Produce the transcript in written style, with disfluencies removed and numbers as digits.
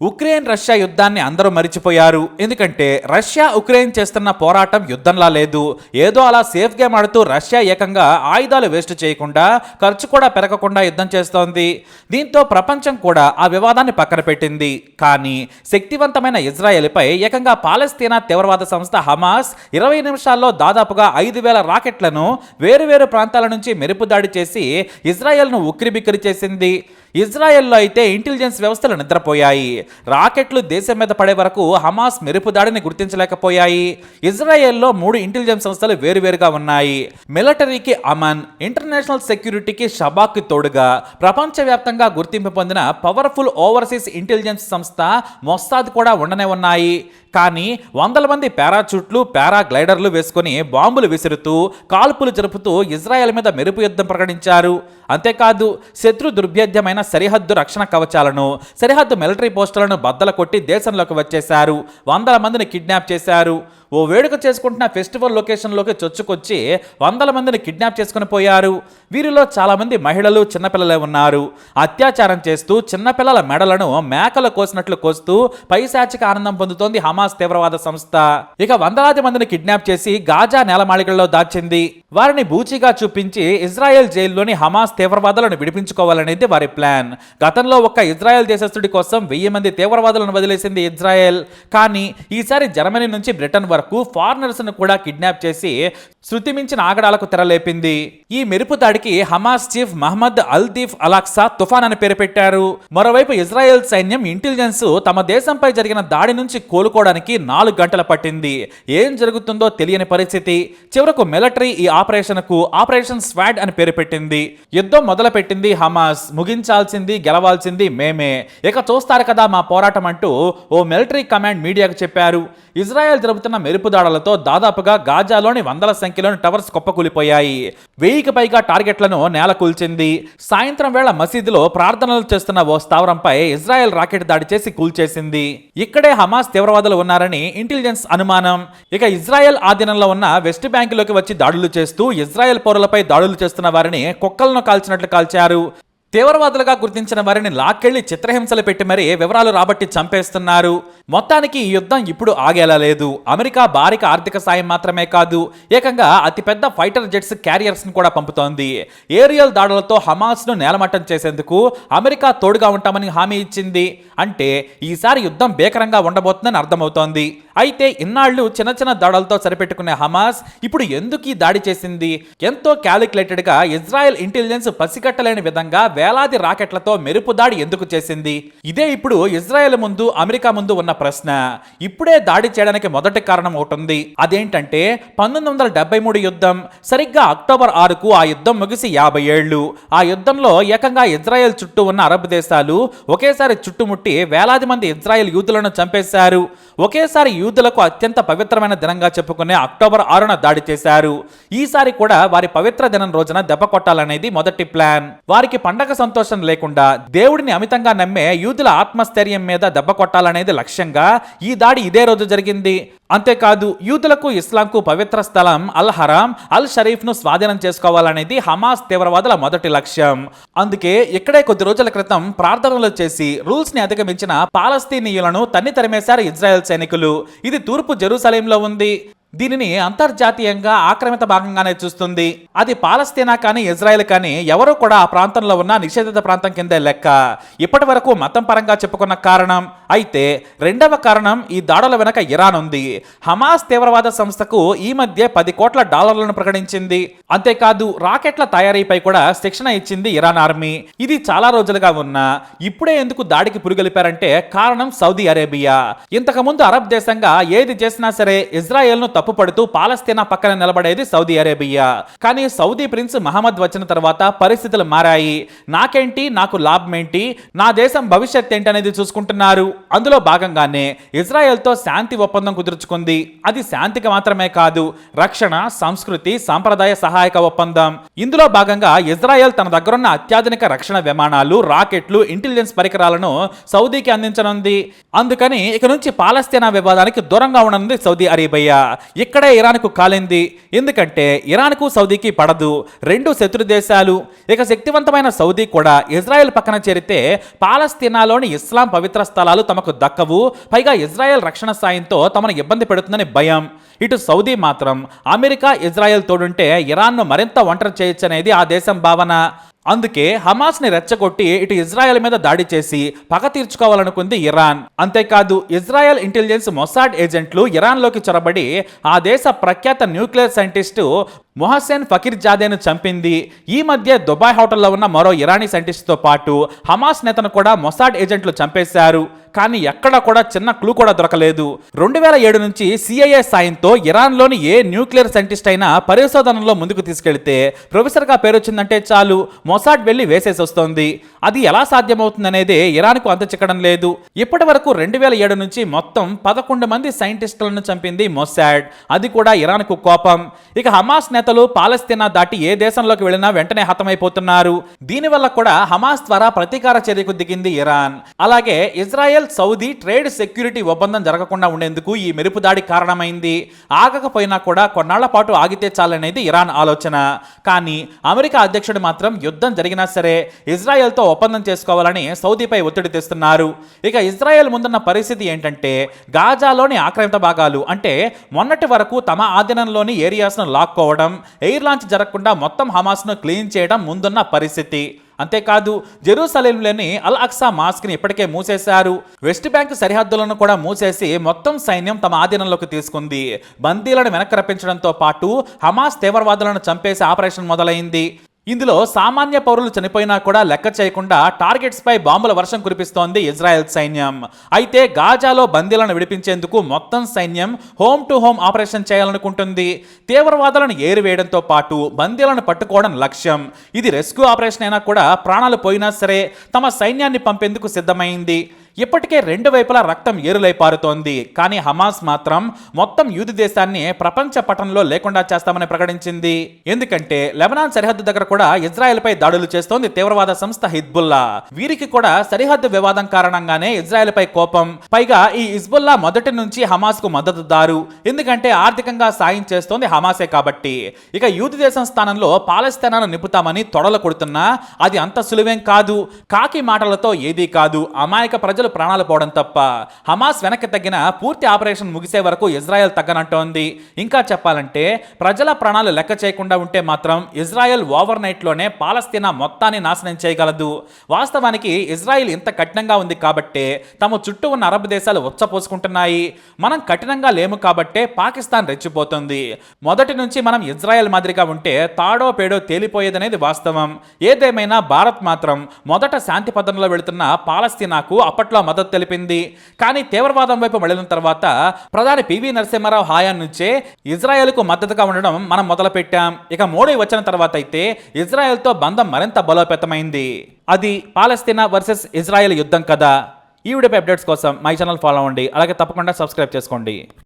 Ukraine Russia యుద్ధాన్ని అందరూ మరిచిపోయారు. ఎందుకంటే రష్యా ఉక్రెయిన్ చేస్తున్న పోరాటం యుద్ధంలా లేదు. ఏదో అలా సేఫ్ గేమ్ ఆడుతూ రష్యా ఏకంగా ఆయుధాలు వేస్ట్ చేయకుండా, ఖర్చు కూడా పెరగకుండా యుద్ధం చేస్తోంది. దీంతో ప్రపంచం కూడా ఆ వివాదాన్ని పక్కన పెట్టింది. కానీ శక్తివంతమైన ఇజ్రాయెల్పై ఏకంగా పాలస్తీనా తీవ్రవాద సంస్థ హమాస్ 20 నిమిషాల్లో దాదాపుగా 5,000 రాకెట్లను వేరువేరు ప్రాంతాల నుంచి మెరుపు దాడి చేసి ఇజ్రాయెల్ను ఉక్కిరిబిక్కిరి చేసింది. ఇజ్రాయెల్లో అయితే ఇంటెలిజెన్స్ వ్యవస్థలు నిద్రపోయాయి. రాకెట్లు దేశం మీద పడే వరకు హమాస్ మెరుపు దాడిని గుర్తించలేకపోయాయి. ఇజ్రాయెల్లో 3 ఇంటెలిజెన్స్ సంస్థలు వేరువేరుగా ఉన్నాయి. మిలిటరీకి అమన్, ఇంటర్నేషనల్ సెక్యూరిటీకి షబాక్కి తోడుగా ప్రపంచవ్యాప్తంగా గుర్తింపు పొందిన పవర్ఫుల్ ఓవర్సీస్ ఇంటెలిజెన్స్ సంస్థ మొస్సాద్ కూడా ఉండనే ఉన్నాయి. కానీ వందల మంది పారాచూట్లు, పారాగ్లైడర్లు వేసుకుని బాంబులు విసురుతూ, కాల్పులు జరుపుతూ ఇజ్రాయెల్ మీద మెరుపు యుద్ధం ప్రకటించారు. అంతేకాదు, శత్రు దుర్భేద్యమైన సరిహద్దు రక్షణ కవచాలను, సరిహద్దు మిలిటరీ పోస్టులను బద్దలు కొట్టి దేశంలోకి వచ్చేశారు. వందల మందిని కిడ్నాప్ చేశారు. ఓ వేడుక చేసుకుంటున్న ఫెస్టివల్ లొకేషన్లోకి చొచ్చుకొచ్చి వందల మందిని కిడ్నాప్ చేసుకుని పోయారు. వీరిలో చాలామంది మహిళలు, చిన్నపిల్లలే ఉన్నారు. అత్యాచారం చేస్తూ చిన్నపిల్లల మెడలను మేకలు కోసినట్లు కోస్తూ పైశాచిక ఆనందం పొందుతోంది హమాస్ తీవ్రవాద సంస్థ. ఇక వందలాది మందిని కిడ్నాప్ చేసి గాజా నేలమాళికల్లో దాచింది. వారిని బూచిగా చూపించి ఇజ్రాయెల్ జైల్లోని హమాస్ తీవ్రవాదులను విడిపించుకోవాలనేది వారి ప్లాన్. గతంలో ఒక్క ఇజ్రాయెల్ దేశస్థుడి కోసం 1000 మంది తీవ్రవాదులను వదిలేసింది ఇజ్రాయెల్. కానీ ఈసారి జర్మనీ నుంచి బ్రిటన్ వరకు ఫారినర్స్ ను కూడా కిడ్నాప్ చేసి శృతిమించిన ఆగడాలకు తెరలేపింది. ఈ మెరుపు దాడికి హమాస్ చీఫ్ మహమ్మద్ అల్దీఫ్ అలాక్సా తుఫాన్ అని పేరు పెట్టారు. మరోవైపు ఇజ్రాయెల్ సైన్యం ఇంటెలిజెన్స్ తమ దేశంపై జరిగిన దాడి నుంచి కోలుకోవడానికి 4 గంటలు పట్టింది. ఏం జరుగుతుందో తెలియని పరిస్థితి. చివరకు మిలిటరీ ఈ ఆపరేషన్ స్వాడ్ అని పేరు పెట్టింది. యుద్ధం మొదలుపెట్టింది హమాస్. ముగించాల్సింది, గెలవాల్సింది మేమే. ఇక చూస్తారు కదా మా పోరాటం అంటూ ఓ మిలిటరీ కమాండ్ మీడియాకు చెప్పారు. ఇజ్రాయెల్ జరుపుతున్న మెరుపు దాడులతో దాదాపుగా గాజాలోని వందల సంఖ్యలోని టవర్స్ కుప్పకూలిపోయాయి. 1000కి పైగా టార్గెట్లను నేలకూల్చింది. సాయంత్రం వేళ మసీదులో ప్రార్థనలు చేస్తున్న ఓ స్థావరంపై ఇజ్రాయెల్ రాకెట్ దాడి చేసి కూల్చేసింది. ఇక్కడే హమాస్ తీవ్రవాదులు ఉన్నారని ఇంటెలిజెన్స్ అనుమానం. ఇక ఇజ్రాయెల్ ఆధీనంలో ఉన్న వెస్ట్ బ్యాంకులోకి వచ్చి దాడులు చేస్తూ ఇజ్రాయెల్ పౌరులపై దాడులు చేస్తున్న వారిని కుక్కలను కాల్చినట్లు కాల్చారు. తీవ్రవాదులుగా గుర్తించిన వారిని లాక్కెళ్లి చిత్రహింసలు పెట్టి మరీ వివరాలు రాబట్టి చంపేస్తున్నారు. మొత్తానికి ఈ యుద్ధం ఇప్పుడు ఆగేలా లేదు. అమెరికా భారీక ఆర్థిక సాయం మాత్రమే కాదు, ఏకంగా అతిపెద్ద ఫైటర్ జెట్స్, క్యారియర్స్ ను కూడా పంపుతోంది. ఏరియల్ దాడులతో హమాస్ ను నేలమట్టం చేసేందుకు అమెరికా తోడుగా ఉంటామని హామీ ఇచ్చింది. అంటే ఈసారి యుద్ధం భీకరంగా ఉండబోతుందని అర్థమవుతోంది. అయితే ఇన్నాళ్లు చిన్న చిన్న దాడులతో సరిపెట్టుకునే హమాస్ ఇప్పుడు ఎందుకు ఈ దాడి చేసింది? ఎంతో క్యాలిక్యులేటెడ్ గా ఇజ్రాయెల్ ఇంటెలిజెన్స్ పసిగట్టలేని విధంగా వేలాది రాకెట్లతో మెరుపు దాడి ఎందుకు చేసింది? ఇదే ఇప్పుడు ఇజ్రాయెల్ ముందు, అమెరికా ముందు ఉన్న ప్రశ్న. ఇప్పుడే దాడి చేయడానికి మొదటి కారణం ఒకటి ఉంది. అదేంటంటే 1973 యుద్ధం. సరిగ్గా అక్టోబర్ 6కు ఆ యుద్ధం ముగిసి 50 ఏళ్లు. ఆ యుద్ధంలో ఏకంగా ఇజ్రాయెల్ చుట్టూ ఉన్న అరబ్ దేశాలు ఒకేసారి చుట్టుముట్టి వేలాది మంది ఇజ్రాయెల్ యూదులను చంపేశారు. ఒకేసారి యూదులకు అత్యంత పవిత్రమైన దినంగా చెప్పుకునే అక్టోబర్ 6న దాడి చేశారు. ఈసారి కూడా వారి పవిత్ర దినం రోజున దెబ్బ కొట్టాలనేది మొదటి ప్లాన్. వారికి పండగ సంతోషం లేకుండా దేవుడిని అమితంగా నమ్మే యూదుల ఆత్మస్థైర్యం మీద దెబ్బ కొట్టాలనేది లక్ష్యంగా ఈ దాడి ఇదే రోజు జరిగింది. అంతేకాదు, యూదులకు, ఇస్లాంకు పవిత్ర స్థలం అల్ హరాం, అల్ షరీఫ్ ను స్వాధీనం చేసుకోవాలనేది హమాస్ తీవ్రవాదుల మొదటి లక్ష్యం. అందుకే ఇక్కడే కొద్ది రోజుల క్రితం ప్రార్థనలు చేసి రూల్స్ ని అధిగమించిన పాలస్తీనీయులను తన్ని తరిమేశారు ఇజ్రాయెల్ సైనికులు. ఇది తూర్పు జెరూసలేంలో ఉంది. దీనిని అంతర్జాతీయంగా ఆక్రమిత భాగంగానే చూస్తుంది. అది పాలస్తీనా కానీ ఇజ్రాయెల్ కానీ ఎవరూ కూడా ఆ ప్రాంతంలో ఉన్న నిషేధిత ప్రాంతం కిందే లెక్క. ఇప్పటి వరకు మతం పరంగా చెప్పుకున్న కారణం. అయితే రెండవ కారణం, ఈ దాడుల వెనక ఇరాన్ ఉంది. హమాస్ తీవ్రవాద సంస్థకు ఈ మధ్య $10 కోట్ల ప్రకటించింది. అంతేకాదు, రాకెట్ల తయారీపై కూడా శిక్షణ ఇచ్చింది ఇరాన్ ఆర్మీ. ఇది చాలా రోజులుగా ఉన్నా ఇప్పుడే ఎందుకు దాడికి పురుగొలిపారంటే కారణం సౌదీ అరేబియా. ఇంతకుముందు అరబ్ దేశంగా ఏది చేసినా సరే ఇజ్రాయెల్ ను తప్పుపడుతూ పాలస్తీనా పక్కన నిలబడేది సౌదీ అరేబియా. కానీ సౌదీ ప్రిన్స్ మహమ్మద్ వచ్చిన తర్వాత పరిస్థితులు మారాయి. నాకేంటి, నాకు లాభమేంటి, నా దేశం భవిష్యత్ ఏంటి అనేది చూసుకుంటున్నారు. అందులో భాగంగానే ఇజ్రాయెల్తో శాంతి ఒప్పందం కుదుర్చుకుంది. అది శాంతికి మాత్రమే కాదు, రక్షణ, సంస్కృతి, సాంప్రదాయ సహాయక ఒప్పందం. ఇందులో భాగంగా ఇజ్రాయెల్ తన దగ్గరున్న అత్యాధునిక రక్షణ విమానాలు, రాకెట్లు, ఇంటెలిజెన్స్ పరికరాలను సౌదీకి అందించనుంది. అందుకని ఇక నుంచి పాలస్తీనా వివాదానికి దూరంగా ఉండనుంది సౌదీ అరేబియా. ఇక్కడే ఇరాన్కు కాలింది. ఎందుకంటే ఇరాన్కు సౌదీకి పడదు, రెండు శత్రు దేశాలు. ఇక శక్తివంతమైన సౌదీ కూడా ఇజ్రాయెల్ పక్కన చేరితే పాలస్తీనాలోని ఇస్లాం పవిత్ర స్థలాలు తమకు దక్కవు, పైగా ఇజ్రాయెల్ రక్షణ సాయంతో తమను ఇబ్బంది పెడుతుందని భయం. ఇటు సౌదీ మాత్రం అమెరికా ఇజ్రాయెల్ తోడుంటే ఇరాన్ను మరింత ఒంటరి చేయొచ్చనేది ఆ దేశం భావన. అందుకే హమాస్ని రెచ్చగొట్టి ఇటు ఇజ్రాయెల్ మీద దాడి చేసి పగ తీర్చుకోవాలనుకుంది ఇరాన్. అంతేకాదు ఇజ్రాయెల్ ఇంటెలిజెన్స్ మొసాడ్ ఏజెంట్లు ఇరాన్లోకి చొరబడి ఆ దేశ ప్రఖ్యాత న్యూక్లియర్ సైంటిస్టు మొహసెన్ ఫకీర్ జాదేను చంపింది. ఈ మధ్య దుబాయ్ హోటల్లో ఉన్న మరో ఇరానీ సైంటిస్ట్తో పాటు హమాస్ నేతను కూడా మొసాడ్ ఏజెంట్లు చంపేశారు. కానీ ఎక్కడ కూడా చిన్న క్లూ కూడా దొరకలేదు. 2007 నుంచి సిఐఏ సాయంతో ఇరాన్లోని ఏ న్యూక్లియర్ సైంటిస్ట్ అయినా పరిశోధనలో ముందుకు తీసుకెళ్తే ప్రొఫెసర్గా పేరొచ్చిందంటే చాలు మొసాడ్ వెళ్లి వేసేసి వస్తోంది. అది ఎలా సాధ్యమవుతుందనేది ఇరాన్కు అంత చిక్కడం లేదు. ఇప్పటి వరకు 2007 నుంచి మొత్తం 11 మంది సైంటిస్టులను చంపింది మొసాడ్. అది కూడా ఇరాన్కు కోపం. ఇక హమాస్ నేతలు పాలస్తీనా దాటి ఏ దేశంలోకి వెళ్ళినా వెంటనే హతమైపోతున్నారు. దీనివల్ల కూడా హమాస్ ద్వారా ప్రతీకార చర్యకు దిగింది ఇరాన్. అలాగే ఇజ్రాయెల్ సౌదీ ట్రేడ్ సెక్యూరిటీ ఒప్పందం జరగకుండా ఉండేందుకు ఈ మెరుపు దాడి కారణమైంది. ఆగకపోయినా కూడా కొన్నాళ్ల పాటు ఆగితే చాలనేది ఇరాన్ ఆలోచన. కానీ అమెరికా అధ్యక్షుడు మాత్రం యుద్ధం జరిగినా సరే ఇజ్రాయెల్తో ఒప్పందం చేసుకోవాలని సౌదీపై ఒత్తిడి తెస్తున్నారు. ఇక ఇజ్రాయెల్ ముందున్న పరిస్థితి ఏంటంటే గాజాలోని ఆక్రమిత భాగాలు అంటే మొన్నటి వరకు తమ ఆధీనంలోని ఏరియాస్ను లాక్కోవడం, ఎయిర్ లాంచ్ జరగకుండా మొత్తం హమాస్ను క్లీన్ చేయడం ముందున్న పరిస్థితి. అంతేకాదు జెరూసలేంలోని అల్ అక్సా మాస్క్ని ఇప్పటికే మూసేశారు. వెస్ట్ బ్యాంక్ సరిహద్దులను కూడా మూసేసి మొత్తం సైన్యం తమ ఆధీనంలోకి తీసుకుంది. బందీలను వెనక్కి రప్పించడంతో పాటు హమాస్ తీవ్రవాదులను చంపేసే ఆపరేషన్ మొదలైంది. ఇందులో సామాన్య పౌరులు చనిపోయినా కూడా లెక్క చేయకుండా టార్గెట్స్ పై బాంబుల వర్షం కురిపిస్తోంది ఇజ్రాయెల్ సైన్యం. అయితే గాజాలో బందీలను విడిపించేందుకు మొత్తం సైన్యం హోమ్ టు హోమ్ ఆపరేషన్ చేయాలనుకుంటుంది. తీవ్రవాదులను ఏరివేయడంతో పాటు బందీలను పట్టుకోవడం లక్ష్యం. ఇది రెస్క్యూ ఆపరేషన్ అయినా కూడా ప్రాణాలు పోయినా సరే తమ సైన్యాన్ని పంపేందుకు సిద్ధమైంది. ఇప్పటికే రెండు వైపులా రక్తం ఏరులై పారుతోంది. కానీ హమాస్ మాత్రం మొత్తం యూదు దేశాన్ని ప్రపంచ పటంలో లేకుండా చేస్తామని ప్రకటించింది. ఎందుకంటే లెబనాన్ సరిహద్దు దగ్గర కూడా ఇజ్రాయెల్పై దాడులు చేస్తోంది తీవ్రవాద సంస్థ హిజ్బుల్లా. వీరికి కూడా సరిహద్దు వివాదం కారణంగానే ఇజ్రాయెల్పై కోపం. పైగా ఈ హిజ్బుల్లా మొదటి నుంచి హమాస్కు మద్దతుదారు. ఎందుకంటే ఆర్థికంగా సాయం చేస్తోంది హమాసే కాబట్టి. ఇక యూదు దేశం స్థానంలో పాలస్తీనాను నింపుతామని తొడలు కొడుతున్నా అది అంత సులువేం కాదు. కాకి మాటలతో ఏదీ కాదు. అమాయక ప్రజలు ప్రాణాలు పోవడం తప్ప. హమాస్ వెనక్కి తగ్గిన పూర్తి ఆపరేషన్ ముగిసే వరకు ఇజ్రాయెల్ తగ్గనంటోంది. ఇంకా చెప్పాలంటే ప్రజల ప్రాణాలు లెక్క చేయకుండా ఉంటే మాత్రం ఇజ్రాయెల్ ఓవర్ నైట్ లోనే పాలస్తీనా మొత్తాన్ని నాశనం చేయగలదు. వాస్తవానికి ఇజ్రాయెల్ ఇంత కఠినంగా ఉంది కాబట్టే తమ చుట్టూ ఉన్న అరబ్ దేశాలు ఉచ్చపోసుకుంటున్నాయి. మనం కఠినంగా లేము కాబట్టే పాకిస్తాన్ రెచ్చిపోతుంది. మొదటి నుంచి మనం ఇజ్రాయెల్ మాదిరిగా ఉంటే తాడో పేడో తేలిపోయేదనేది వాస్తవం. ఏదేమైనా భారత్ మాత్రం మొదట శాంతి పదంలో వెళుతున్న పాలస్తీనాకు అప్పట్లో మద్దతు తెలిపింది. కానీ తీవ్రవాదం వైపు మళ్ళిన తర్వాత ప్రధాని పివి నరసింహారావు హయాం నుంచే ఇజ్రాయెల్కు మద్దతుగా ఉండడం మనం మొదలుపెట్టాం. ఇక మోడీ వచ్చిన తర్వాత అయితే ఇజ్రాయెల్తో బంధం మరింత బలోపేతమైంది. అది పాలస్తీనా వర్సెస్ ఇజ్రాయెల్ యుద్ధం కదా. ఈ వీడియోపై అప్డేట్స్ కోసం మై ఛానల్ ఫాలో అవ్వండి. అలాగే తప్పకుండా సబ్స్క్రైబ్ చేసుకోండి.